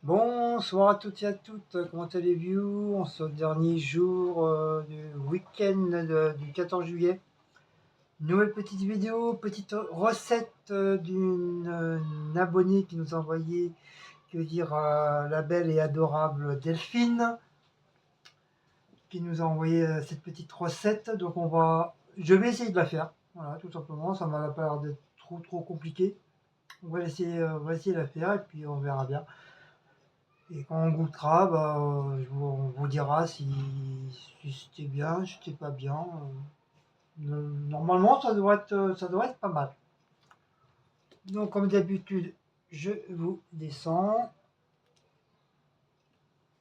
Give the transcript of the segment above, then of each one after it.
Bonsoir à toutes et à toutes, comment allez-vous? En ce dernier jour du week-end du 14 juillet. Nouvelle petite vidéo, petite recette d'une abonnée qui nous a envoyé, que dire, la belle et adorable Delphine, qui nous a envoyé cette petite recette. Donc je vais essayer de la faire, voilà, tout simplement. Ça m'a pas l'air d'être trop compliqué. On va essayer de la faire et puis on verra bien. Et quand on goûtera, on vous dira si c'était bien, si c'était pas bien. Normalement, ça devrait être pas mal. Donc, comme d'habitude, je vous descends.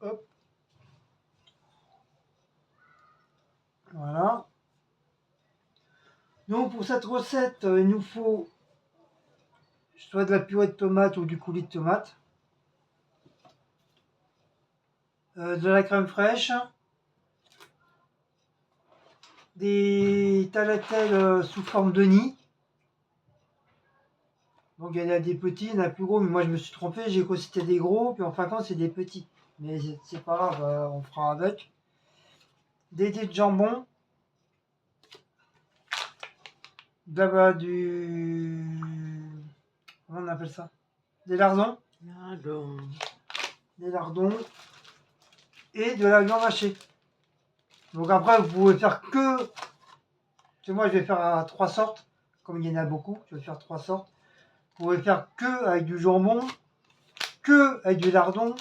Hop. Voilà. Donc, pour cette recette, il nous faut soit de la purée de tomate ou du coulis de tomate, de la crème fraîche, des tagliatelles sous forme de nid. Donc il y en a des petits, il y en a plus gros, mais moi je me suis trompé, j'ai cru que c'était des gros, puis en fin de compte c'est des petits. Mais c'est pas grave, on fera avec. Des dés de jambon, du... Comment on appelle ça? Des lardons. Des lardons. Et de la viande hachée. Donc après vous pouvez faire que... Moi je vais faire à 3 sortes, comme il y en a beaucoup, je vais faire 3 sortes. Vous pouvez faire que avec du jambon, que avec du lardon,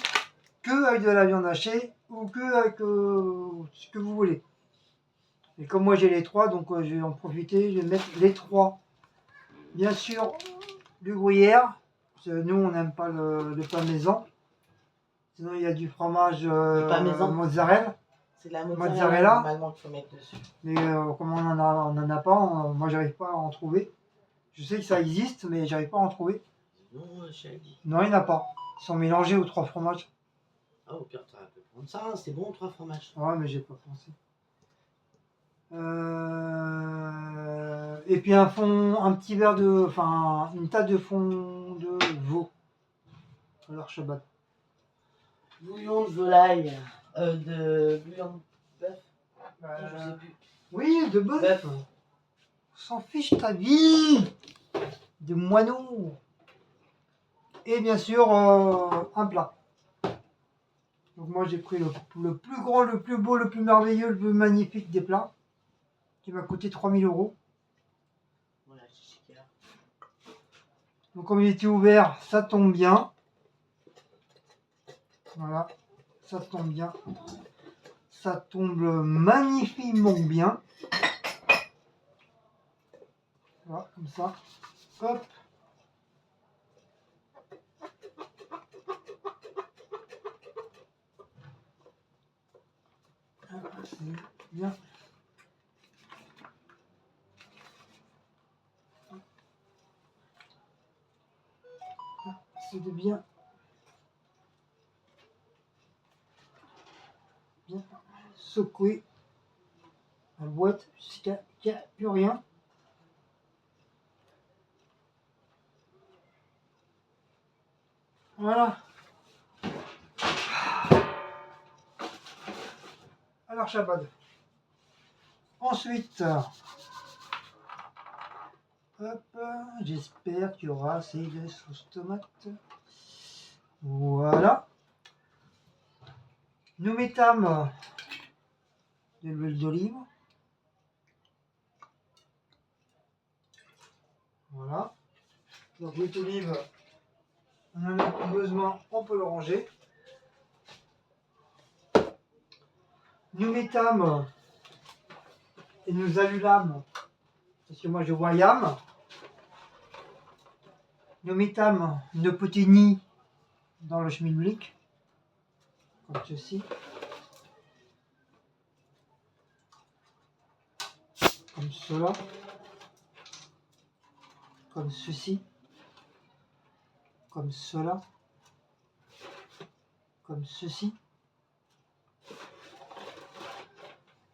que avec de la viande hachée, ou que avec ce que vous voulez. Et comme moi j'ai les trois, donc je vais en profiter, je vais mettre les trois. Bien sûr, du gruyère, parce que nous on n'aime pas le parmesan. Sinon il y a du fromage mozzarella. C'est de la mozzarella normalement qu'il faut mettre dessus. Mais comme on en a pas, moi j'arrive pas à en trouver. Je sais que ça existe, mais j'arrive pas à en trouver. Non, il n'y en a pas. Ils sont mélangés aux trois fromages. Ah, au pire, tu peux prendre ça, hein, c'est bon, 3 fromages. Ouais, mais j'ai pas pensé. Et puis un petit verre de, enfin une tasse de fond de veau. Alors Shabbat. Bouillon de volaille, de bouillon de bœuf. Je sais plus. Oui, de bœuf. On s'en fiche ta vie. De moineau. Et bien sûr un plat. Donc moi j'ai pris le plus grand, le plus beau, le plus merveilleux, le plus magnifique des plats, qui m'a coûté 3000 €. Voilà, donc comme il était ouvert, ça tombe bien. Voilà, ça tombe bien. Ça tombe magnifiquement bien. Voilà, comme ça. Hop. C'est bien. C'est de bien secouer la boîte jusqu'à qu'il n'y a plus rien. Voilà. Alors Shabbat. Ensuite, hop, j'espère qu'il y aura assez de sauce tomate. Voilà. Nous mettons de l'huile d'olive. Voilà. Donc l'huile d'olive, on en a plus besoin, on peut le ranger. Nous mettons et nous allumons, parce que moi je vois yam. Nous mettons nos petits nids dans le schmilblick, comme ceci. Comme cela. Comme ceci. Comme cela. Comme ceci.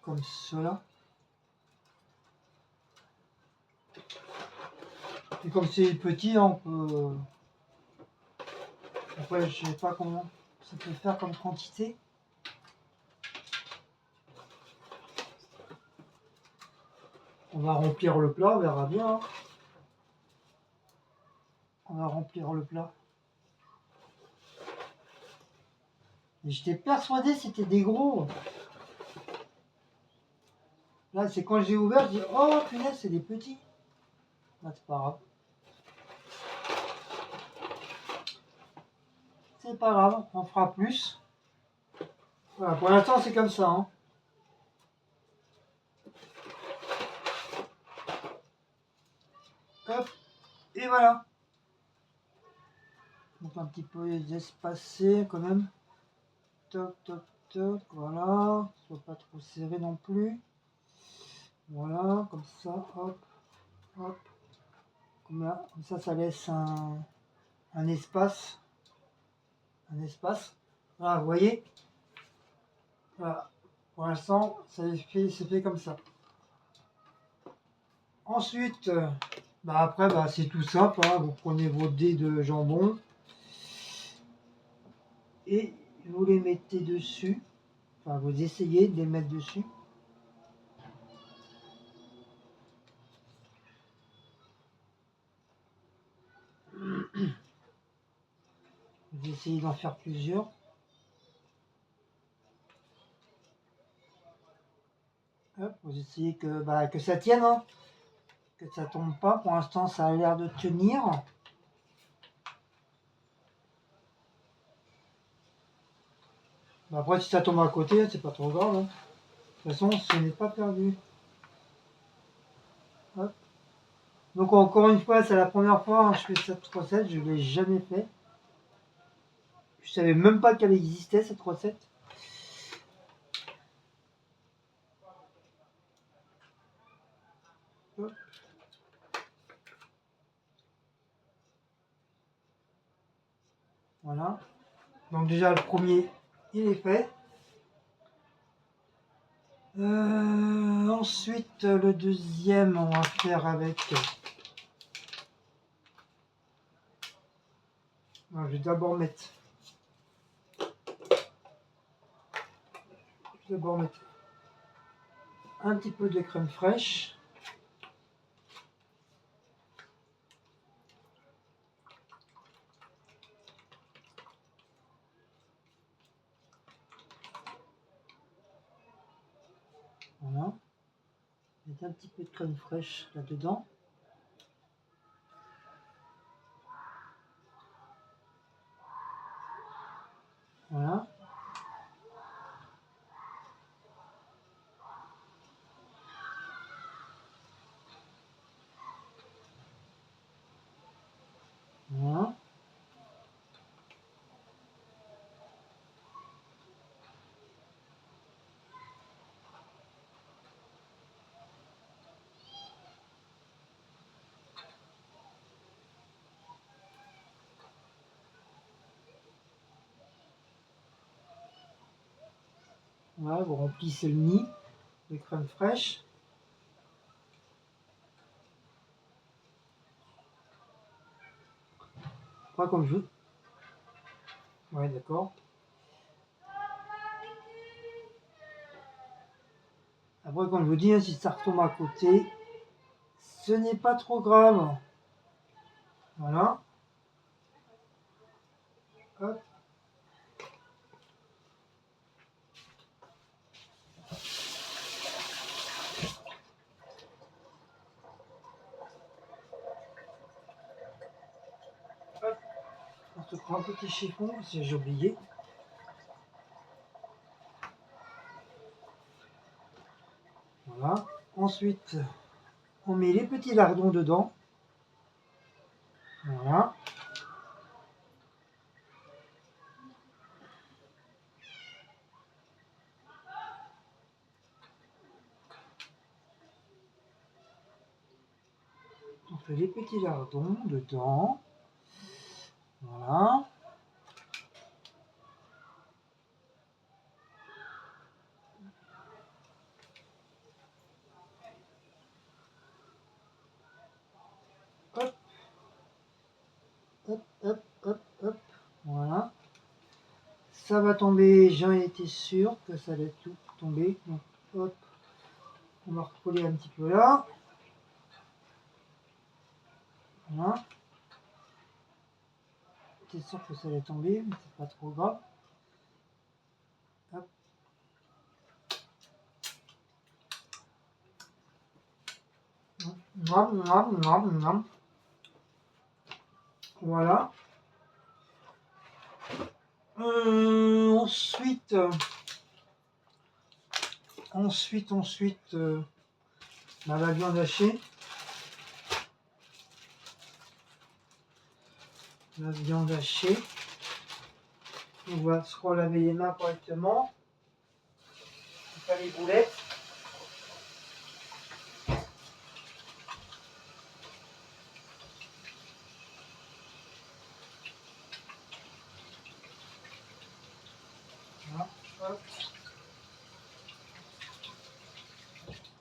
Comme cela. Et comme c'est petit, on peut... Après, je sais pas comment... ça peut faire comme quantité. On va remplir le plat, on verra bien. Hein. On va remplir le plat. Et j'étais persuadé que c'était des gros. Là, c'est quand j'ai ouvert, je dis oh punaise, c'est des petits. Là, c'est pas grave. C'est pas grave, on fera plus. Voilà, pour l'instant, c'est comme ça. Hein. Hop, et voilà. Donc un petit peu espacé quand même. Toc, toc, toc, voilà. Soit pas trop serré non plus. Voilà, comme ça, hop, hop. Comme ça, ça laisse un espace. Un espace. Voilà, vous voyez. Voilà. Pour l'instant, c'est fait comme ça. Ensuite, après, c'est tout simple. Hein. Vous prenez vos dés de jambon et vous les mettez dessus. Enfin, vous essayez de les mettre dessus. Vous essayez d'en faire plusieurs. Hop, vous essayez que ça tienne, hein, que ça tombe pas. Pour l'instant, ça a l'air de tenir. Après, si ça tombe à côté, c'est pas trop grave. Hein. De toute façon, ce n'est pas perdu. Hop. Donc encore une fois, c'est la première fois que je fais cette recette. Je ne l'ai jamais fait. Je savais même pas qu'elle existait cette recette. Hop. Voilà. Donc déjà le premier, il est fait. Ensuite, le deuxième, on va faire avec. Alors, je vais d'abord mettre. Un petit peu de crème fraîche. Voilà. Mettre un petit peu de crème fraîche là-dedans. Voilà. Voilà. Voilà, vous remplissez le nid de crème fraîche. Pas comme je veux. Ouais, d'accord. Après, comme je vous dis, hein, si ça retombe à côté, ce n'est pas trop grave. Voilà. Hop. Hop. On se prend un petit chiffon, si j'ai oublié. Voilà. Ensuite, on met les petits lardons dedans. Voilà. On fait les petits lardons dedans. Voilà. Hop. Hop, hop, hop, hop. Voilà. ça va tomber, j'en étais sûr que ça allait tout tomber. Donc hop, on va recoller un petit peu là. Voilà. J'étais sûr que ça allait tomber, mais c'est pas trop grave. Hop. Voilà. Ensuite, la viande hachée. La viande hachée. On va se relaver les mains correctement. Faire les boulettes. Voilà. Hop.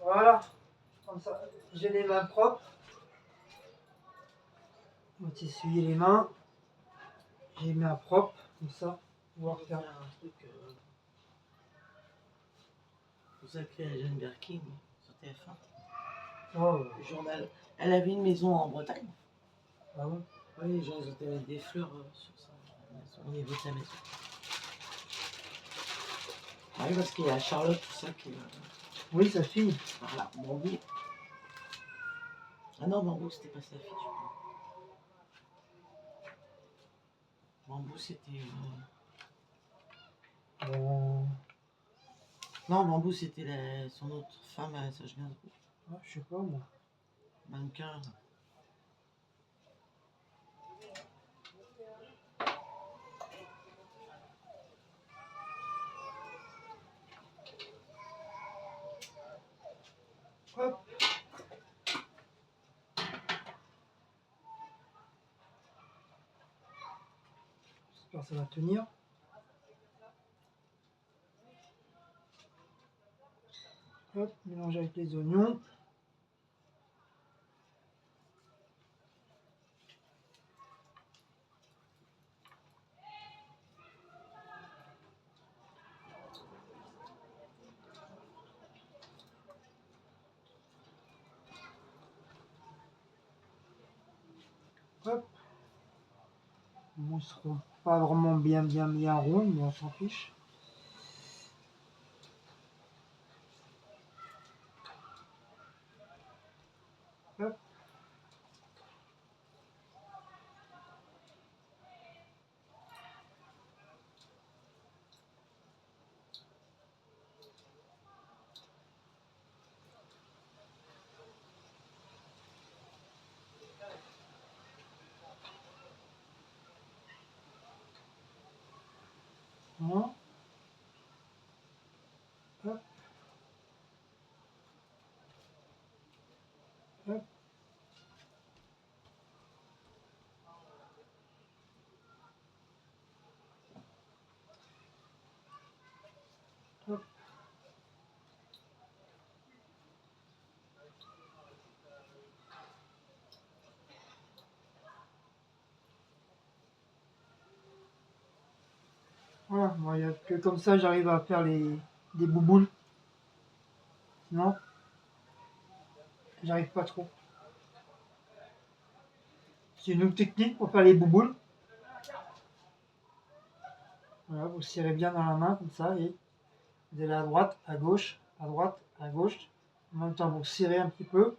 Voilà. Comme ça, j'ai les mains propres. On va s'essuyer les mains. J'ai les mains propres, comme ça. On va Je vais faire. faire un truc. Vous appelez la Jeanne Birkin sur TF1. Oh, Le journal. Elle avait une maison en Bretagne. ah bon. Oui, les gens ils ont été mettre des fleurs sur sa maison, au niveau de sa maison. Ah oui, parce qu'il y a Charlotte, tout ça qui. Oui, sa fille. Voilà, Bambou. Ah non, Bambou, c'était pas sa fille, je crois. Bambou, c'était. Bon. Non, Bambou, c'était son autre femme à Serge Gainsbourg. Ah, je sais pas moi. Mannequin. Hop. J'espère que ça va tenir. Hop, mélanger avec les oignons. Hop. Bon, ils seront pas vraiment bien ronds, mais on s'en fiche. Hop. Voilà. Hop. Hop. Hop. Voilà, bon, il y a que comme ça j'arrive à faire des bouboules. Sinon, j'arrive pas trop. C'est une autre technique pour faire les bouboules. Voilà, vous serrez bien dans la main comme ça et vous allez à droite, à gauche, à droite, à gauche. En même temps, vous serrez un petit peu,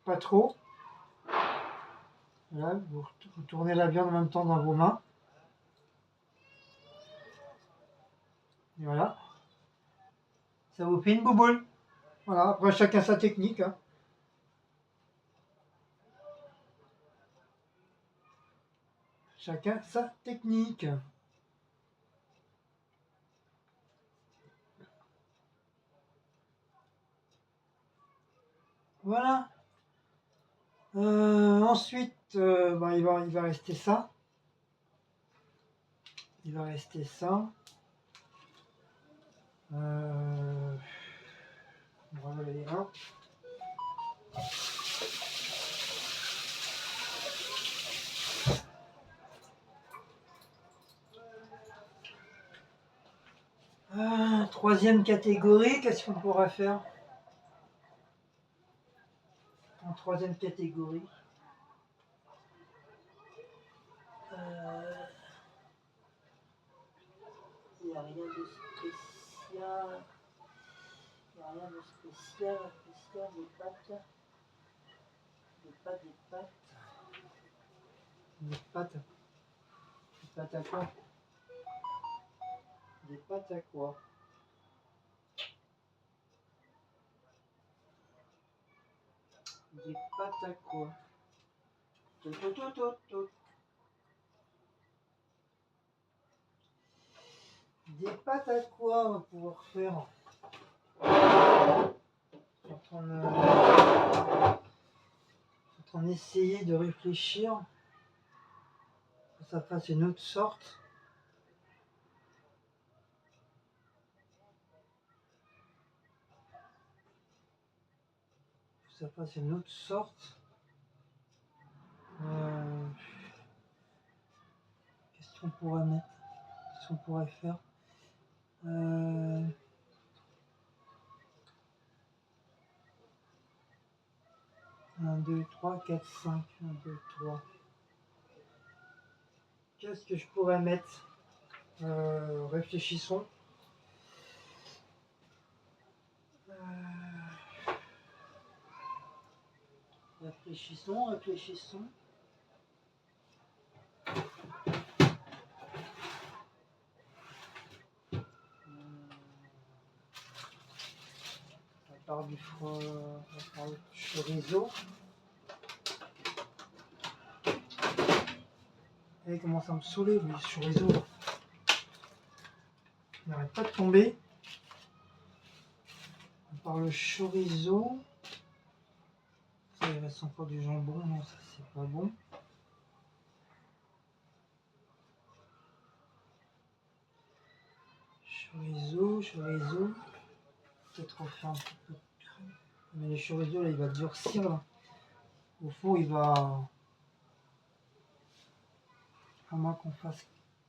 pas trop. Voilà, vous tournez la viande en même temps dans vos mains. Et voilà. Ça vous fait une bouboule. Voilà, après chacun sa technique. Hein. Chacun sa technique. Voilà. Ensuite, bah, il va rester ça. Il va rester ça. Voilà les uns. Troisième catégorie, qu'est-ce qu'on pourra faire en troisième catégorie? Il n'y a rien de spécial. Il n'y a rien de spécial. Des pâtes. Des pâtes. Des pâtes. Des pâtes à quoi? Des pâtes à quoi? Des pâtes à quoi? Tout, tout, tout, tout, tout. Des pâtes à quoi on va pouvoir faire? Je suis en train d'essayer de réfléchir que ça fasse une autre sorte. Que ça fasse une autre sorte. Qu'est-ce qu'on pourrait mettre? Qu'est-ce qu'on pourrait faire? 1, 2, 3, 4, 5. 1, 2, 3. Qu'est-ce que je pourrais mettre? Réfléchissons. Réfléchissons. À part du chorizo. Et il commence à me saouler, le chorizo. Il n'arrête pas de tomber. À part le chorizo. Ça, il reste encore du jambon. Non, ça, c'est pas bon. Chorizo. Peut-être refaire un petit peu de crème. Mais le chorizo, là, il va durcir. Là. Au fond, il va... À moins qu'on fasse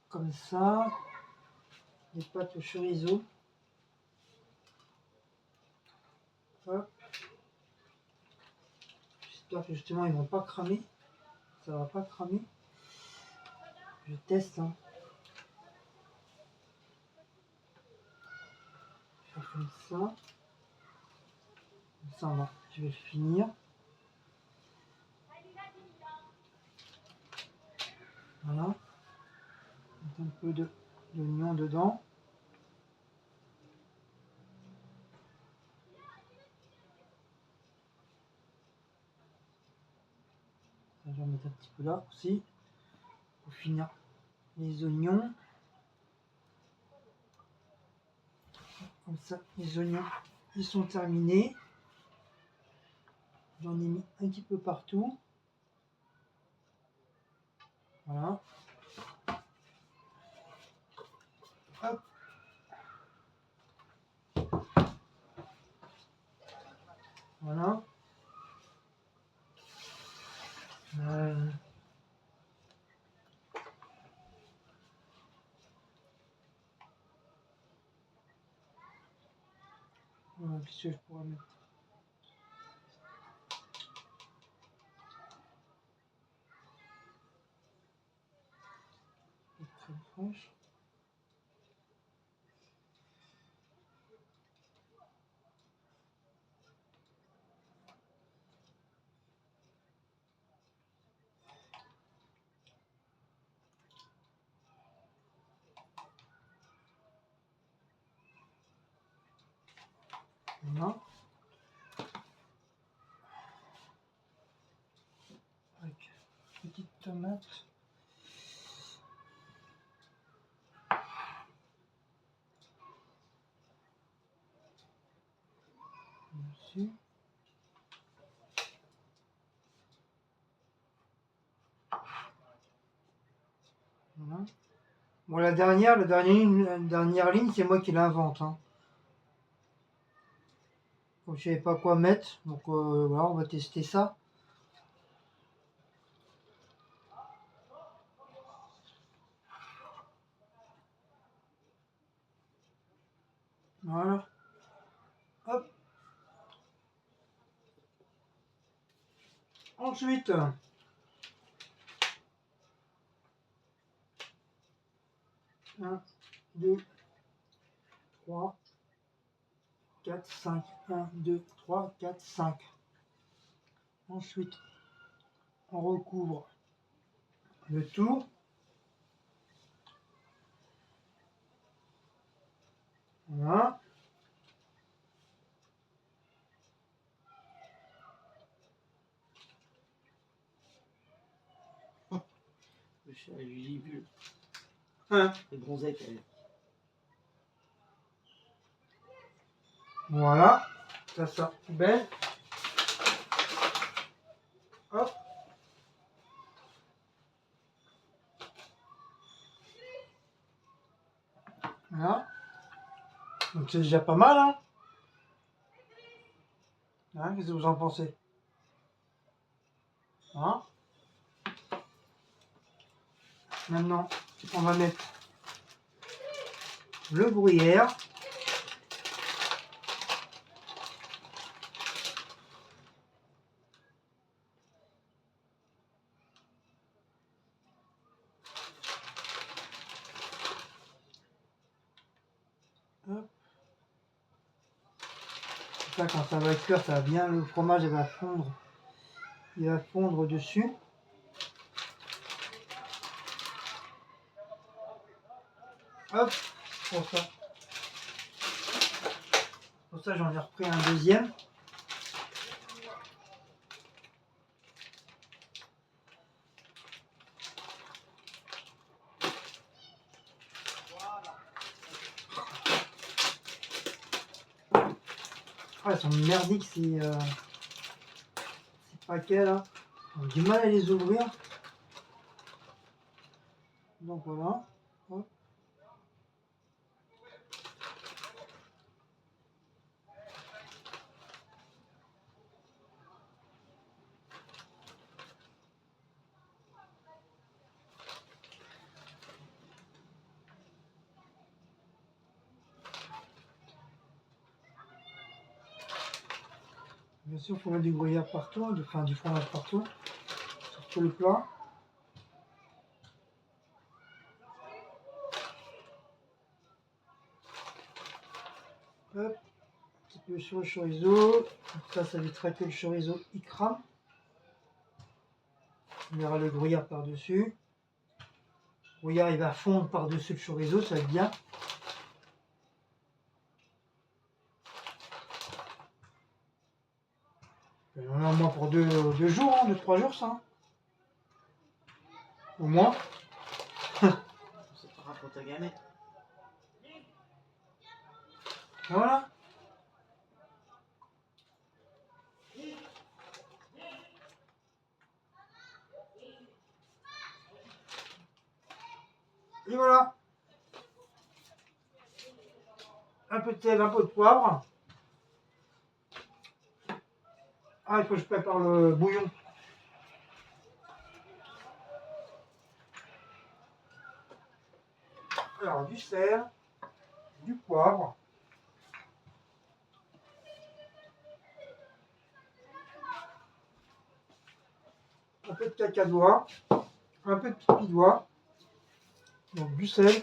comme ça. Des pâtes au chorizo. Hop. J'espère que justement, ils vont pas cramer. Ça va pas cramer. Je teste. Hein. Je vais faire comme ça. Comme ça, je vais le finir. Voilà. Mettre un peu d'oignon dedans. Ça, je vais en mettre un petit peu là aussi. Pour finir les oignons. Comme ça, les oignons, ils sont terminés. J'en ai mis un petit peu partout. Voilà. Hop. Voilà. Qu'est-ce que je pourrais mettre? Des crème fraîche. Voilà. Avec une petite tomate. Dessus. Voilà. Bon, la dernière ligne, c'est moi qui l'invente. Hein. Comme je savais pas quoi mettre, donc voilà, on va tester ça. Voilà. Hop. Ensuite, 1, 2, 3, 4, 5. 1, 2, 3, 4, 5. Ensuite, on recouvre le tout. Voilà. Le chat, j'ai vu Hein. le bronzette. Voilà. Ça sort poubelle. Hop. Voilà. Donc c'est déjà pas mal, hein. Hein, qu'est-ce que vous en pensez? Hein? Maintenant, on va mettre le gruyère. Hop. Ça, quand ça va cuire, ça va bien, le fromage il va fondre. Il va fondre dessus. Hop, pour ça j'en ai repris un deuxième. Ah, elles sont merdiques ces paquets là. On a du mal à les ouvrir. Donc voilà. Hop. Bien sûr, il faut mettre du gruyère partout, enfin du fromage partout, sur tout le plat. Hop, un petit peu sur le chorizo. Ça évitera que le chorizo il crame. On mettra le gruyère par-dessus. Le gruyère il va fondre par-dessus le chorizo, ça va être bien. Et on a au moins pour deux jours, hein, 2-3 jours ça. Hein. Au moins. C'est pas pour ta gamette. Voilà. Et voilà. Un peu de sel, un peu de poivre. Ah, il faut que je prépare le bouillon. Alors, du sel, du poivre. Un peu de cacadois. Un peu de pipi d'oie. Donc, du sel.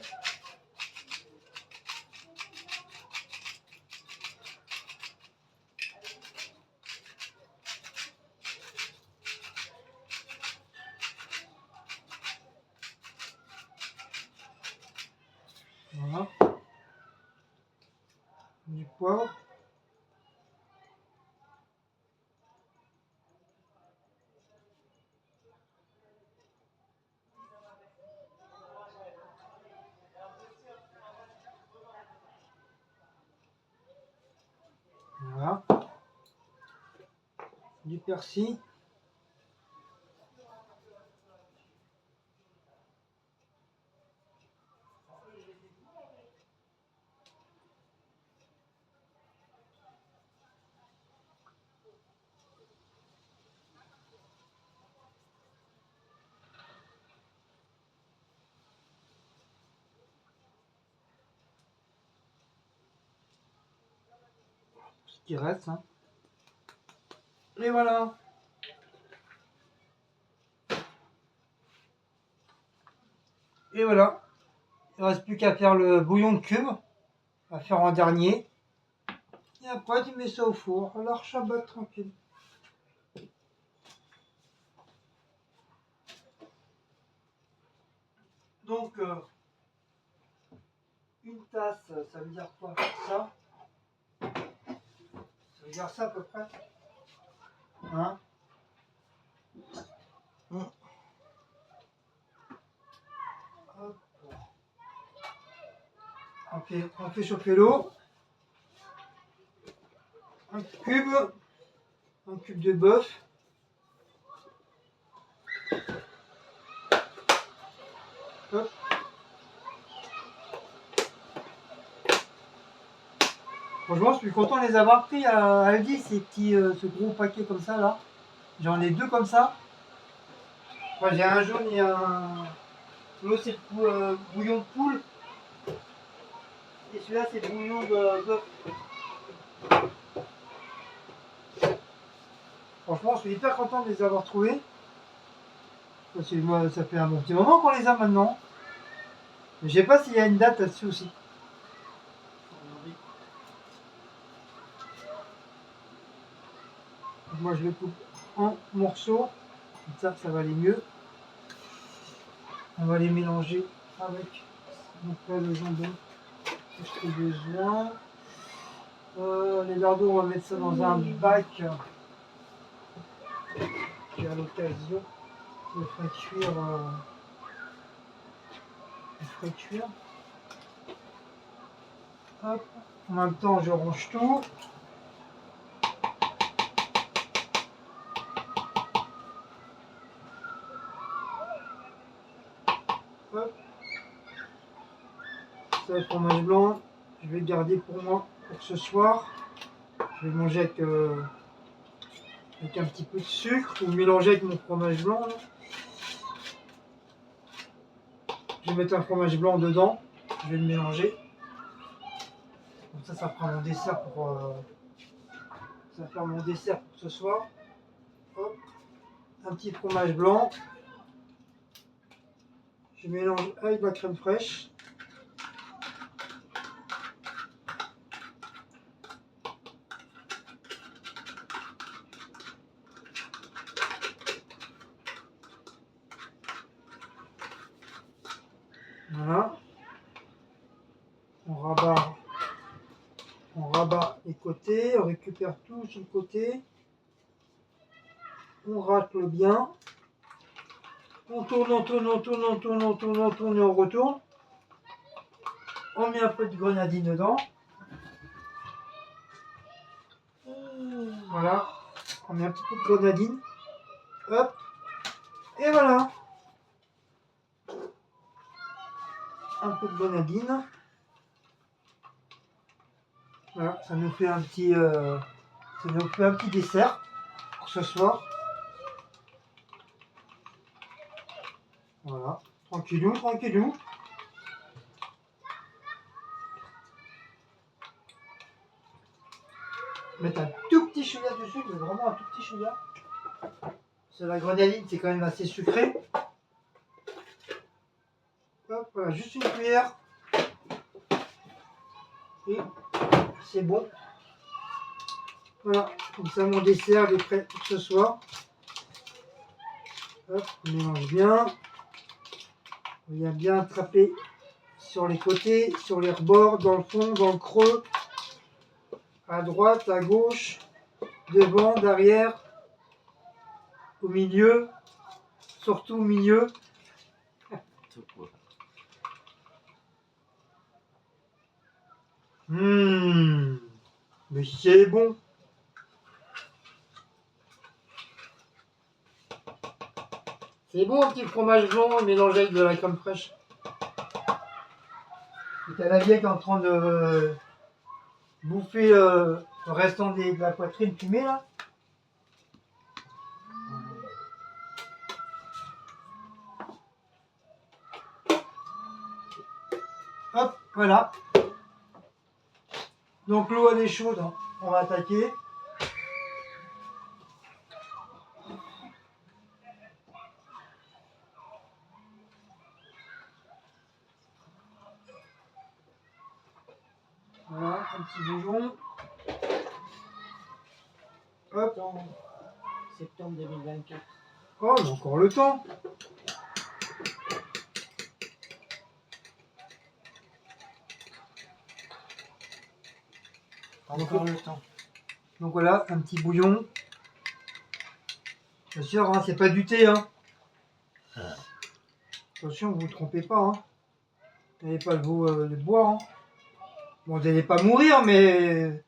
Voilà. Du poivre. Voilà. Du persil. qui reste. Hein. Et voilà. Et voilà. Il ne reste plus qu'à faire le bouillon de cube. À faire en dernier. Et après, tu mets ça au four. Alors, Shabbat tranquille. Donc, une tasse, ça veut dire quoi? Ça? Ça veut dire ça à peu près? Hein? Hop. On fait chauffer l'eau. Un cube de bœuf. Hop. Franchement, je suis content de les avoir pris à Aldi, ces petits, ce gros paquet comme ça là. J'en ai deux comme ça. Moi j'ai un jaune et un. L'autre c'est le bouillon de poule. Et celui-là c'est le bouillon de bœuf. Franchement, je suis hyper content de les avoir trouvés. Parce que moi, ça fait un bon petit moment qu'on les a maintenant. Mais je sais pas s'il y a une date là-dessus aussi. Moi je les coupe en morceaux. Comme ça va aller mieux. On va les mélanger avec le jambon que j'ai besoin. Les lardons, on va mettre ça dans un bac qui à l'occasion je ferai cuire. Hop. En même temps, je range tout. Hop. Ça, le fromage blanc, je vais le garder pour moi pour ce soir. Je vais manger avec un petit peu de sucre ou mélanger avec mon fromage blanc. Là. Je vais mettre un fromage blanc dedans. Je vais le mélanger. Comme ça fera mon dessert pour. Ça va faire mon dessert pour ce soir. Hop. Un petit fromage blanc. Je mélange avec ma crème fraîche. Voilà. On rabat les côtés, on récupère tout sur le côté. On racle bien. On tourne, on tourne, on tourne, on tourne, on tourne, on tourne et on retourne. On met un peu de grenadine dedans. Voilà. On met un petit peu de grenadine. Hop. Et voilà. Un peu de grenadine. Voilà, ça nous fait un petit dessert pour ce soir. Voilà, tranquillou, tranquillou. Mettre un tout petit chouïa dessus, mais vraiment un tout petit chouïa. Parce que la grenadine, c'est quand même assez sucré. Hop, voilà, juste une cuillère. Et c'est bon. Voilà, comme ça mon dessert est prêt pour ce soir. Hop, on mélange bien. On vient bien attraper sur les côtés, sur les rebords, dans le fond, dans le creux, à droite, à gauche, devant, derrière, au milieu, surtout au milieu. Mais c'est bon. C'est bon un petit fromage blanc mélangé avec de la crème fraîche. Et t'as la vieille qui est en train de bouffer le restant de la poitrine fumée là. Hop, voilà. Donc l'eau elle est chaude. Hein. On va attaquer. Voilà, un petit bouillon. Hop. Septembre 2024. Oh, on a encore le temps. Encore le temps. Donc voilà, un petit bouillon. Bien sûr, hein, c'est pas du thé. Hein. Attention, vous ne vous trompez pas. Hein. Vous n'allez pas le boire. Hein. Bon, vous n'allez pas mourir, mais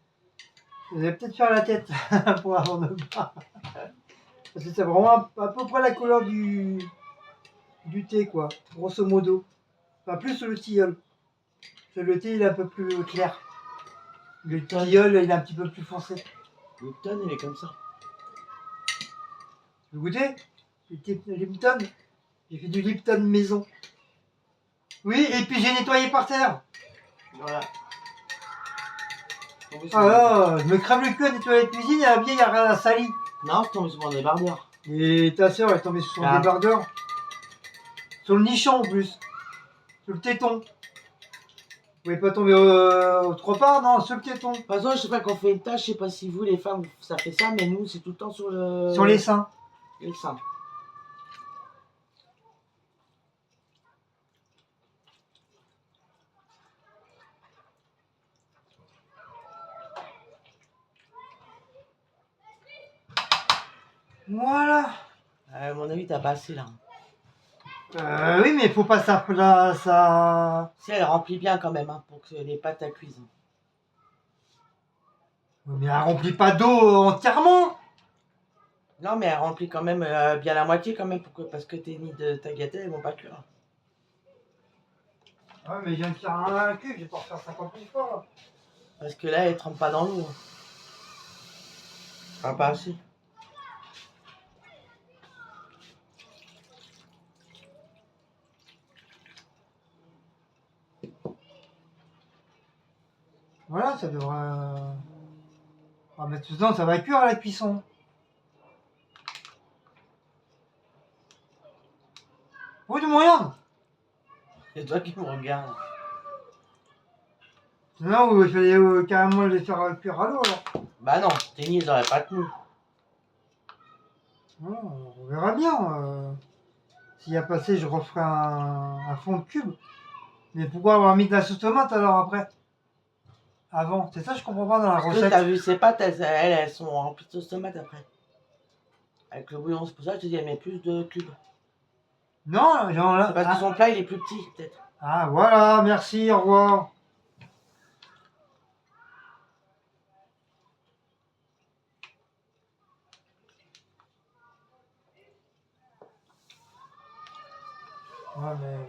vous allez peut-être faire la tête pour avant de boire. Parce que c'est vraiment à peu près la couleur du thé, quoi. Grosso modo. Enfin, plus le tilleul. Parce que le thé, il est un peu plus clair. Le tilleul, il est un petit peu plus foncé. Lipton, il est comme ça. Vous goûtez Lipton. J'ai fait du Lipton maison. Oui, et puis j'ai nettoyé par terre. Voilà. Ah là, je me crève le cul à nettoyer la cuisine et la vieille, il n'y a rien à salir. Non, c'est tombé sur mon débardeur. Et ta soeur est tombée sur son débardeur. Sur le nichon en plus. Sur le téton. Vous pouvez pas tomber autre part, non, sur le téton. De toute façon, je sais pas qu'on fait une tâche, je sais pas si vous les femmes ça fait ça, mais nous c'est tout le temps sur le. Sur les seins. Les seins. Voilà. À mon avis, t'as pas assez là. Oui, mais il faut pas ça. Si elle remplit bien quand même, hein, pour que les pâtes à cuisine. Mais elle remplit pas d'eau entièrement. Non, mais elle remplit quand même bien la moitié quand même, parce que tes nids de tagliatelle, elles vont pas cuire. Ouais, mais je viens de faire un cube, je vais pas refaire 50 000 fois. Là. Parce que là, elle trempe pas dans l'eau. Ah, pas assez. Voilà, ça devrait. On va mettre dedans, ça va cuire à la cuisson. Oui, tu me regardes. C'est toi qui me regardes. Non, il fallait carrément les faire cuire à l'eau alors. Bah non, tes nids, ils auraient pas tenu. Non, on verra bien. S'il y a passé, je referai un fond de cube. Mais pourquoi avoir mis de la sauce tomate alors après avant, c'est ça je comprends pas dans la Parce que recette. t'as vu ces pâtes, elles sont remplies de sauce tomate après. Avec le bouillon, c'est pour ça que je te dis, elle met plus de cubes. Non, genre là. C'est parce que son plat, il est plus petit, peut-être. Ah voilà, merci, au revoir. Ouais, mais.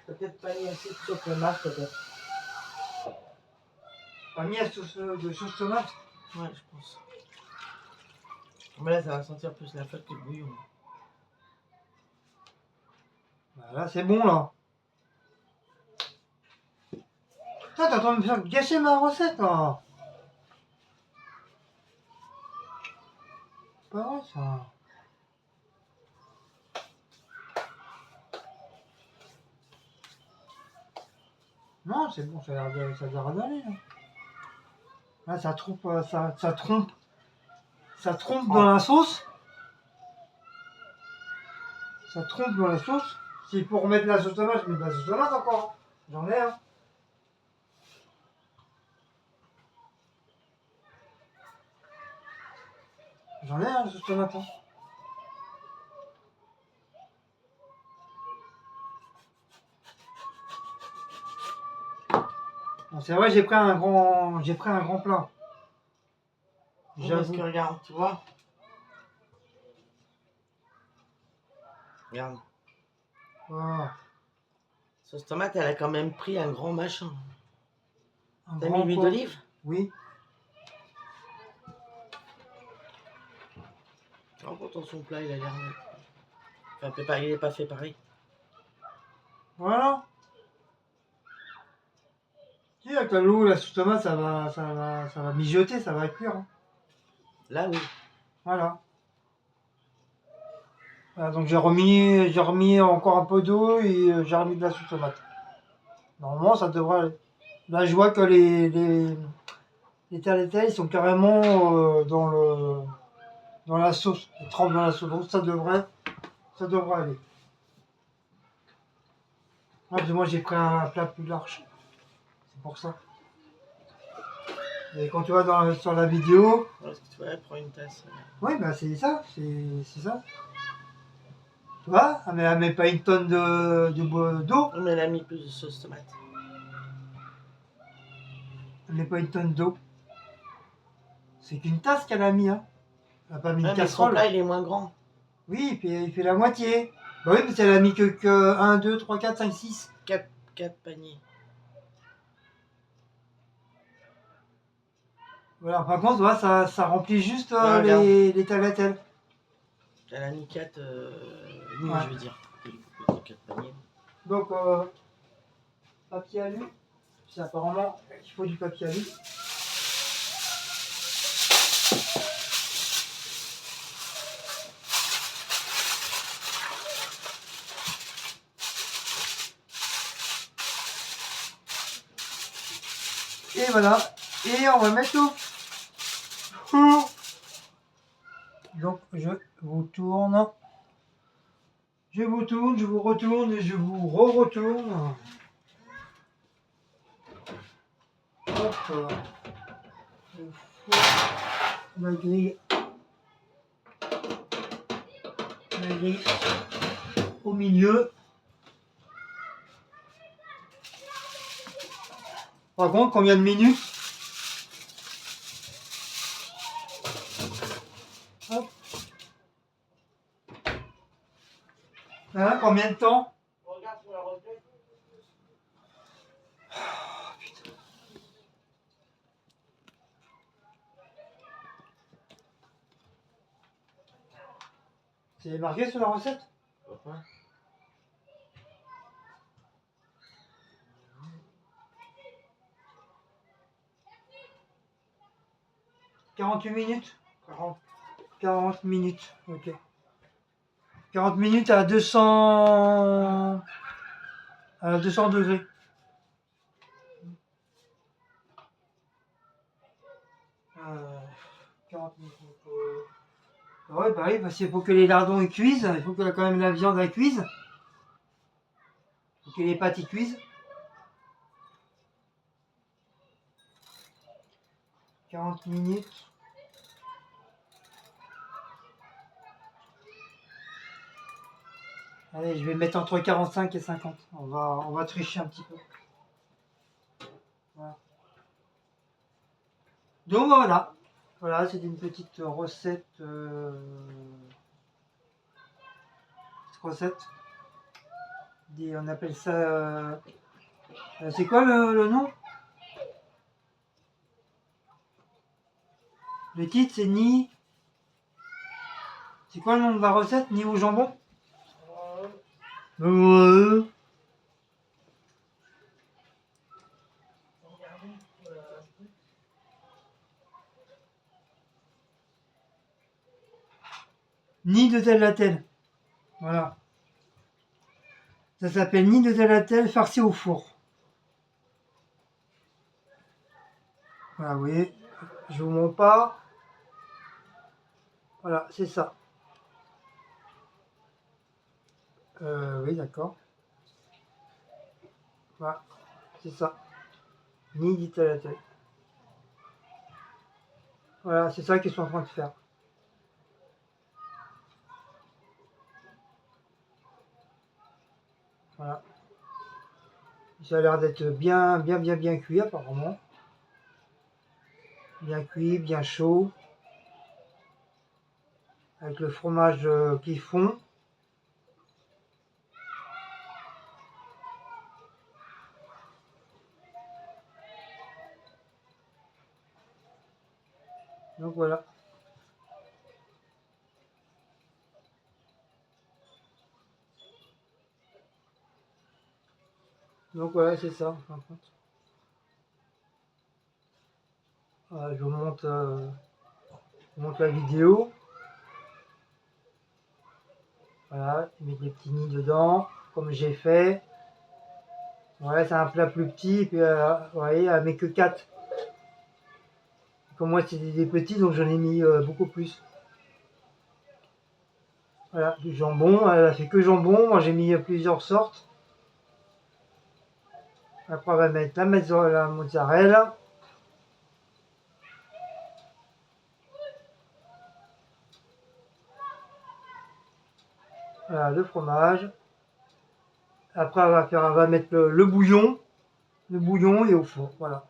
Peut-être pas mis assez de sauce tomate, peut-être. Pas mis de sauce tomate. Ouais, je pense. Mais là, ça va sentir plus la flotte que le bouillon. Voilà, c'est bon là. Putain, t'es en train de me faire gâcher ma recette là. C'est pas vrai ça. Non, c'est bon, ça a l'air d'aller. Là. Là, ça trompe, ça trompe. Ça trompe dans la sauce. Ça trompe dans la sauce. S'il faut remettre la sauce tomate, je mets de la sauce tomate encore. J'en ai, hein. J'en ai, la sauce tomate. Hein. Bon, c'est vrai, j'ai pris un grand plat. Parce que regarde, tu vois. Regarde. Oh, Sauce tomate, elle a quand même pris un grand machin. un T'as grand mis l'huile pot. d'olive? Oui. Alors pourtant son plat, il a l'air... Enfin, il est pas fait pareil. Voilà. Si, Oui, avec l'eau, la sauce tomate, ça va mijoter, ça va cuire, hein. Là, oui. Voilà. Voilà, donc j'ai remis encore un peu d'eau et j'ai remis de la sauce tomate. Normalement, ça devrait aller. Là, je vois que les tagliatelles, ils sont carrément dans la sauce. Ils trempent dans la sauce. Donc ça devrait aller. Ah, parce que moi, j'ai pris un plat plus large. C'est pour ça. Et quand tu vois sur la vidéo, Voilà, ce que tu vois, prends une tasse. oui, bah c'est ça. C'est ça. Tu vois, elle met pas une tonne d'eau. Oui, mais elle a mis plus de sauce tomate. Elle met pas une tonne d'eau. C'est qu'une tasse qu'elle a mis, hein. Elle a pas mis une Ouais, mais son casserole. plat, il est moins grand. Oui, il fait la moitié. Bah oui, parce qu'elle a mis que 1, 2, 3, 4, 5, 6. 4 paniers. Voilà, par contre, voilà, ça remplit juste Ah, regarde. les tagliatelles. Elle a mis 4 demi, Ouais. je veux dire. Il faut dire 4 paniers. Donc, papier alu. C'est apparemment il faut du papier alu. Et voilà. Et on va mettre au four. Donc, je vous tourne. Je vous tourne, je vous retourne et je vous re-retourne. Hop. Le four. La grille. La grille au milieu. Par contre, combien de minutes? Hop. Hein, combien de temps? Regarde pour la recette. C'est marqué sur la recette? Pourquoi? 48 minutes? 40. 40 minutes, ok. 40 minutes à 200 degrés. Euh, 40 minutes. Ouais, bah oui, parce qu'il faut que les lardons ils cuisent. Il faut que quand même la viande elle cuise. Il faut que les pâtes ils cuisent. 40 minutes. Allez, je vais mettre entre 45 et 50. On va tricher un petit peu. Voilà. Donc voilà. Voilà, c'est une petite recette. Recette. On appelle ça. C'est quoi le nom? Le titre c'est ni. C'est quoi le nom de la recette? Ni au jambon? Ouais. Ni de tagliatelle. Voilà. Ça s'appelle ni de tagliatelle farci au four. Voilà, vous voyez. Je vous montre pas. Voilà, c'est ça. Oui, d'accord. Voilà, c'est ça. Ni de tagliatelle. Voilà, c'est ça qu'ils sont en train de faire. Voilà. Ça a l'air d'être bien cuit apparemment. Bien cuit, bien chaud. Avec le fromage qui fond. Donc voilà. Donc voilà, c'est ça. Par contre. Je vous montre la vidéo. Voilà, mettre des petits nids dedans, comme j'ai fait. Ouais, c'est un plat plus petit, et puis vous voyez, elle met que 4. Comme moi, c'est des petits, donc j'en ai mis beaucoup plus. Voilà, du jambon, elle a fait que jambon, moi j'ai mis plusieurs sortes. Après, on va mettre la mozzarella. Voilà, le fromage. Après, on va mettre le bouillon. Le bouillon et au four, voilà.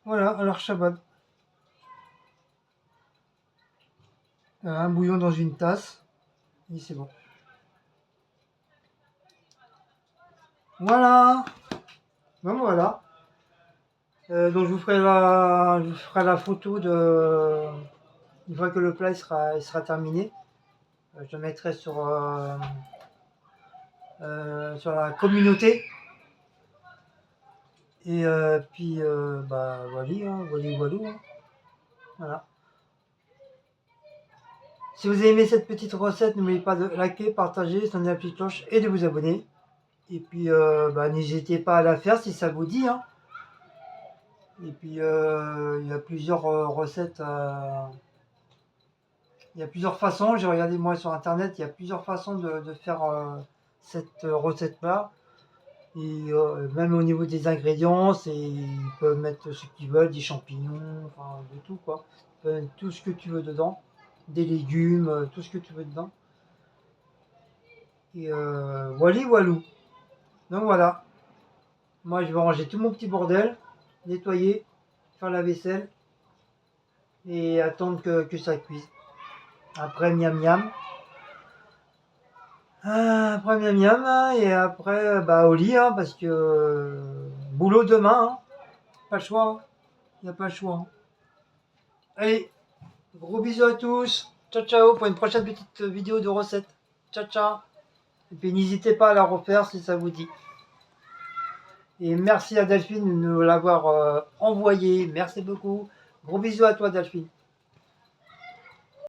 Voilà, alors Shabbat. Un bouillon dans une tasse. Et c'est bon. Voilà. Bon, voilà. Donc je vous ferai la photo une fois que le plat il sera terminé. Je le mettrai sur la communauté. Et puis bah voilà, hein, voilà. Voilà. Si vous avez aimé cette petite recette, n'oubliez pas de liker, partager, sonner la petite cloche et de vous abonner. Et puis bah, n'hésitez pas à la faire si ça vous dit. Hein. Et puis il y a plusieurs recettes. Il y a plusieurs façons. J'ai regardé moi sur internet. Il y a plusieurs façons de faire cette recette là. Et même au niveau des ingrédients, ils peuvent mettre ce qu'ils veulent, des champignons, enfin de tout quoi. Ils peuvent mettre tout ce que tu veux dedans, des légumes, tout ce que tu veux dedans. Et walou. Donc voilà. Moi je vais ranger tout mon petit bordel, nettoyer, faire la vaisselle et attendre que ça cuise. Après miam miam. Après miam miam et après bah au lit hein, parce que boulot demain, hein. Pas le choix. Hein. Il n'y a pas le choix. Hein. Allez, gros bisous à tous. Ciao ciao pour une prochaine petite vidéo de recette. Ciao ciao. Et puis n'hésitez pas à la refaire si ça vous dit. Et merci à Delphine de nous l'avoir envoyé. Merci beaucoup. Gros bisous à toi Delphine.